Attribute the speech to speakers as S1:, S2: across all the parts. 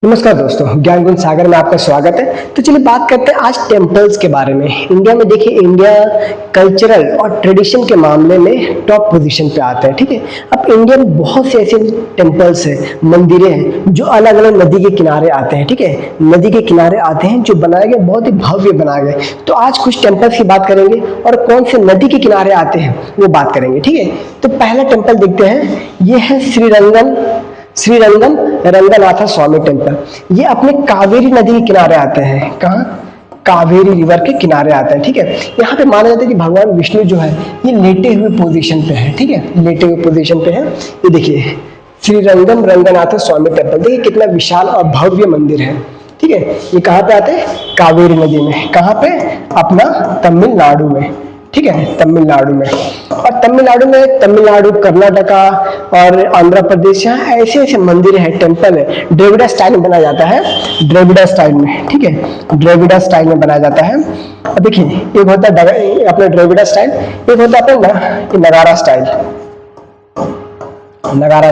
S1: नमस्कार दोस्तों, ज्ञान गुण सागर में आपका स्वागत है। तो चलिए बात करते हैं आज टेम्पल्स के बारे में। इंडिया में देखिए, इंडिया कल्चरल और ट्रेडिशन के मामले में टॉप पोजीशन पे आता है। ठीक है, अब इंडिया में बहुत से ऐसे टेम्पल्स हैं, मंदिरें हैं जो अलग अलग नदी के किनारे आते हैं। ठीक है, नदी के किनारे आते हैं जो बनाए गए बहुत ही भव्य बनाए गए। तो आज कुछ टेम्पल्स की बात करेंगे और कौन से नदी के किनारे आते हैं वो बात करेंगे। ठीक है, तो पहला टेम्पल देखते हैं, ये है श्रीरंगम रंगनाथ स्वामी टेम्पल। ये अपने कावेरी नदी के किनारे आते हैं। कहाँ? कावेरी रिवर के किनारे आते हैं। ठीक है, यहाँ पे माना जाता है कि भगवान विष्णु जो है ये लेटे हुए पोजीशन पे है। ठीक है, लेटे हुए पोजीशन पे है। ये देखिए श्रीरंगम रंगनाथ स्वामी टेम्पल, देखिए कितना विशाल और भव्य मंदिर है। ठीक है, ये कहाँ पे आते हैं? कावेरी नदी में। कहाँ पे? अपना तमिलनाडु में। ठीक है, तमिलनाडु में। और तमिलनाडु, कर्नाटका और आंध्र प्रदेश, यहाँ ऐसे ऐसे मंदिर है, टेम्पल है, द्रविड़ा स्टाइल में बनाया जाता है। द्रविड़ा स्टाइल में। ठीक है, द्रविड़ा स्टाइल में बनाया जाता है। अब देखिए, एक होता है अपना द्रविड़ा स्टाइल, एक होता है अपना नगारा स्टाइल। नगारा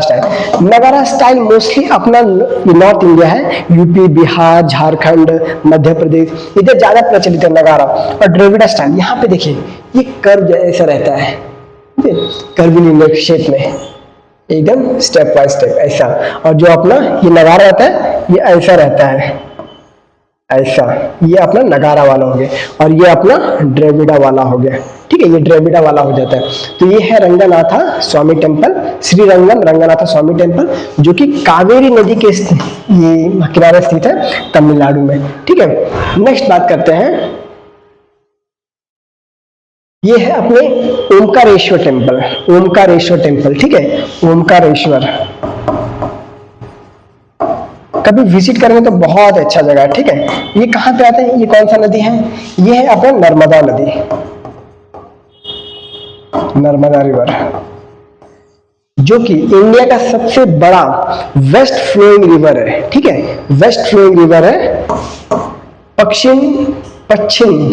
S1: स्टाइल मोस्टली अपना नॉर्थ इंडिया है, यूपी, बिहार, झारखंड, मध्य प्रदेश, इधर ज्यादा प्रचलित है नगारा। और द्रविड़ा स्टाइल, यहाँ पे देखिए ये कर्व जैसा रहता है, कर्वीलिनियर शेप में, एकदम स्टेप बाय स्टेप ऐसा। और जो अपना ये नगारा रहता है ये ऐसा रहता है, ऐसा। ये अपना नगारा वाला हो गया और ये अपना द्रविड़ा वाला हो गया। ठीक है, ये द्रविड़ा वाला हो जाता है। तो ये है रंगनाथ स्वामी टेम्पल, श्रीरंगम रंगनाथ स्वामी टेम्पल, जो कि कावेरी नदी के ये किनारे स्थित है, तमिलनाडु में। ठीक है, नेक्स्ट बात करते हैं, ये है अपने ओमकारेश्वर टेम्पल। ओमकारेश्वर टेम्पल, ठीक है, ओमकारेश्वर कभी विजिट करेंगे तो बहुत अच्छा जगह है। ठीक है, ये कहाँ पे आते हैं? ये कौन सा नदी है? ये है अपना नर्मदा नदी, नर्मदा रिवर, जो कि इंडिया का सबसे बड़ा वेस्ट फ्लोइंग रिवर है। ठीक है, वेस्ट फ्लोइंग रिवर है, पश्चिम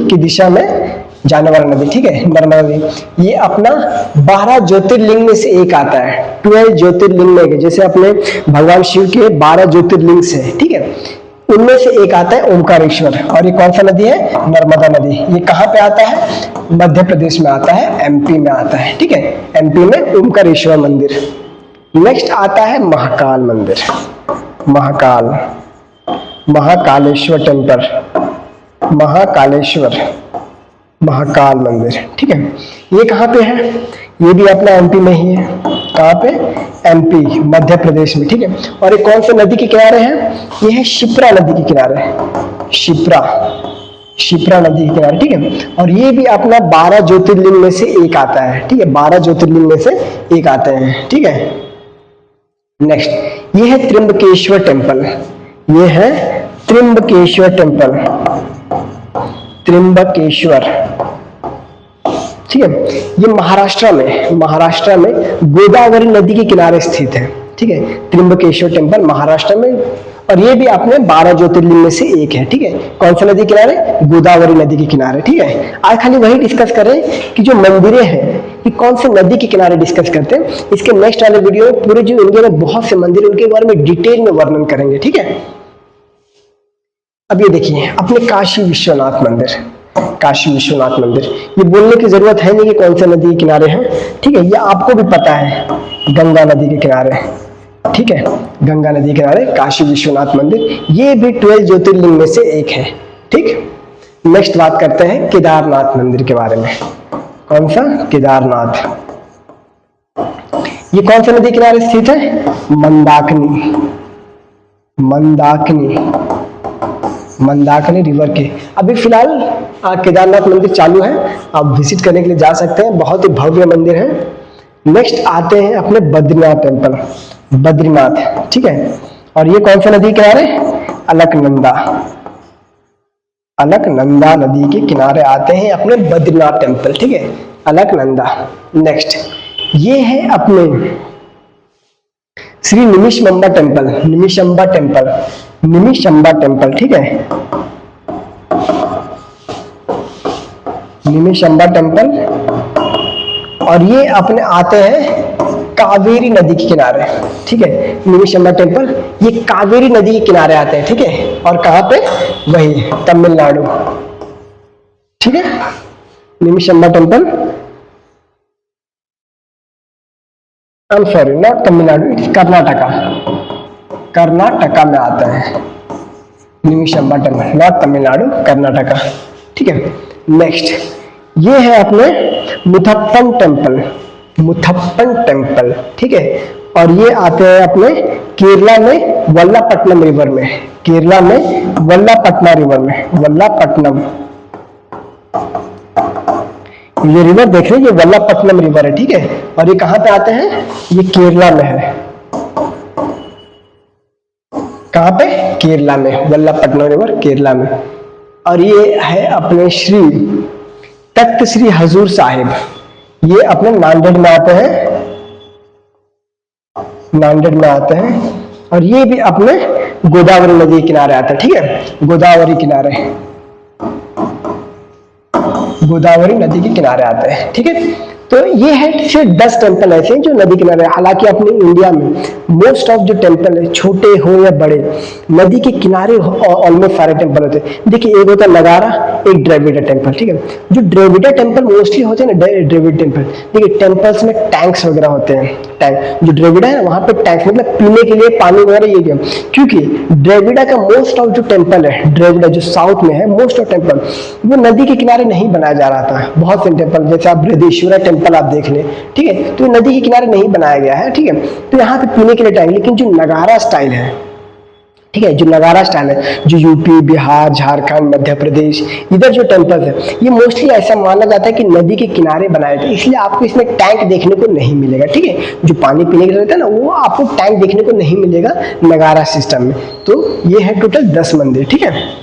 S1: की दिशा में जाने वाला नदी। ठीक है, नर्मदा नदी। ये अपना 12 ज्योतिर्लिंग में से एक आता है। 12 ज्योतिर्लिंग में, जैसे अपने भगवान शिव के 12 ज्योतिर्लिंग है। ठीक है, उनमें से एक आता है ओमकारेश्वर। और ये कौन सा नदी है? नर्मदा नदी। ये कहाँ पे आता है? मध्य प्रदेश में आता है, एमपी में आता है। ठीक है, एमपी में ओमकारेश्वर मंदिर। नेक्स्ट आता है महाकाल मंदिर, महाकालेश्वर टेम्पल, महाकाल मंदिर। ठीक है, ये कहाँ पे है? ये भी अपना एमपी में ही है। कहाँ पे? एमपी, मध्य प्रदेश में। ठीक है, और ये कौन से नदी के किनारे है? ये है शिप्रा नदी के किनारे, शिप्रा नदी के किनारे। ठीक है, और ये भी अपना 12 ज्योतिर्लिंग में से एक आता है। ठीक है, 12 ज्योतिर्लिंग में से एक आते हैं। ठीक है, नेक्स्ट ये है त्र्यंबकेश्वर टेम्पल। ये है त्र्यंबकेश्वर टेम्पल, त्र्यंबकेश्वर। ठीक है, ये महाराष्ट्र में गोदावरी नदी के किनारे स्थित है। ठीक है, त्र्यंबकेश्वर टेम्पल महाराष्ट्र में, और ये भी अपने 12 ज्योतिर्लिंग में से एक है। ठीक है, कौन सा नदी किनारे? गोदावरी नदी के किनारे। ठीक है, आज खाली वही डिस्कस करें कि जो मंदिरें हैं कि कौन से नदी के किनारे डिस्कस करते हैं। इसके नेक्स्ट वाले वीडियो में पूरे जो इंडिया में बहुत से मंदिर उनके बारे में डिटेल में वर्णन करेंगे। ठीक है, अब ये देखिए अपने काशी विश्वनाथ मंदिर। ये बोलने की जरूरत है नहीं कि कौन से नदी के किनारे हैं। ठीक है, ये आपको भी पता है, गंगा नदी के किनारे। ठीक है, गंगा नदी के किनारे काशी विश्वनाथ मंदिर, ये भी 12 ज्योतिर्लिंग में से एक है। ठीक, नेक्स्ट बात करते हैं केदारनाथ मंदिर के बारे में। कौन सा? केदारनाथ। ये कौन सा नदी किनारे स्थित है? मंदाकिनी रिवर के। अभी फिलहाल केदारनाथ मंदिर चालू है, आप विजिट करने के लिए जा सकते हैं, बहुत ही भव्य मंदिर है। नेक्स्ट आते हैं अपने बद्रीनाथ टेम्पल, बद्रीनाथ। ठीक है, और ये कौन सा नदी किनारे? अलकनंदा नदी के किनारे आते हैं अपने बद्रीनाथ टेम्पल। ठीक है, अलकनंदा। नेक्स्ट ये है अपने श्री निमिषम्बा टेम्पल। ठीक है, निमिषम्बा टेम्पल, और ये अपने आते हैं कावेरी नदी के किनारे, ठीक है। निमिषम्मा टेम्पल ये कावेरी नदी के किनारे आते हैं, ठीक है। और कहाँ पे, वही तमिलनाडु, ठीक है। Nimishamma temple, I am sorry, not Tamil Nadu, Karnataka, Karnataka में आता है निमिषम्मा टेम्पल, नॉट तमिलनाडु, कर्नाटका, ठीक है। नेक्स्ट ये है अपने मुथप्पन टेम्पल, मुथप्पन टेम्पल, ठीक है। और ये आते हैं अपने केरला में वल्लापट्टनम रिवर में, केरला में वल्लापट्टनम रिवर में, वल्लापट्टनम, ये रिवर देख रहे हैं, ये वल्लापट्टनम रिवर है, ठीक है। और ये कहां पे आते हैं, ये केरला में है, कहां पे, केरला में, वल्लापट्टनम रिवर केरला में। और ये है अपने श्री तख्त श्री हजूर साहिब, ये अपने नांदेड़ में आते हैं, नांदेड़ में आते हैं। और ये भी अपने गोदावरी नदी के किनारे आता है, ठीक है, गोदावरी किनारे, गोदावरी नदी के किनारे आते हैं, ठीक है। तो ये है सिर्फ 10 टेम्पल ऐसे हैं जो नदी किनारे। हालांकि अपने इंडिया में मोस्ट ऑफ जो टेम्पल है, छोटे हो या बड़े, नदी के किनारे ऑलमोस्ट सारे टेम्पल होते हैं। देखिए एक होता है नगारा, एक द्रविड़ टेम्पल, ठीक है। जो द्रविड़ टेम्पल मोस्टली होते हैं ना, द्रविड़ टेम्पल, देखिए टेम्पल्स में टैंक्स वगैरह होते हैं, टैंक जो द्रविड़ है वहां पे टैंक्स, मतलब पीने के लिए पानी वगैरह ये गया। क्योंकि द्रविड़ का मोस्ट ऑफ जो टेम्पल है, द्रविड़ जो साउथ में है, मोस्ट ऑफ टेम्पल वो नदी के किनारे नहीं बनाया जा रहा था। बहुत से टेम्पल जैसे आप बृहदेश्वरा टेम्पल आप देख लें, ठीक है, तो नदी के किनारे नहीं बनाया गया है, ठीक है। तो यहाँ पे पीने के लिए टैंक, लेकिन जो नगारा स्टाइल है, ठीक है, जो नगारा स्टाइल है, जो यूपी, बिहार, झारखंड, मध्य प्रदेश, इधर जो टेम्पल है, ये मोस्टली ऐसा माना जाता है कि नदी के किनारे बनाए थे, इसलिए आपको इसमें टैंक देखने को नहीं मिलेगा, ठीक है। जो पानी पीने के लिए रहता है ना, वो आपको टैंक देखने को नहीं मिलेगा नगारा सिस्टम में। तो ये है टोटल 10 मंदिर, ठीक है।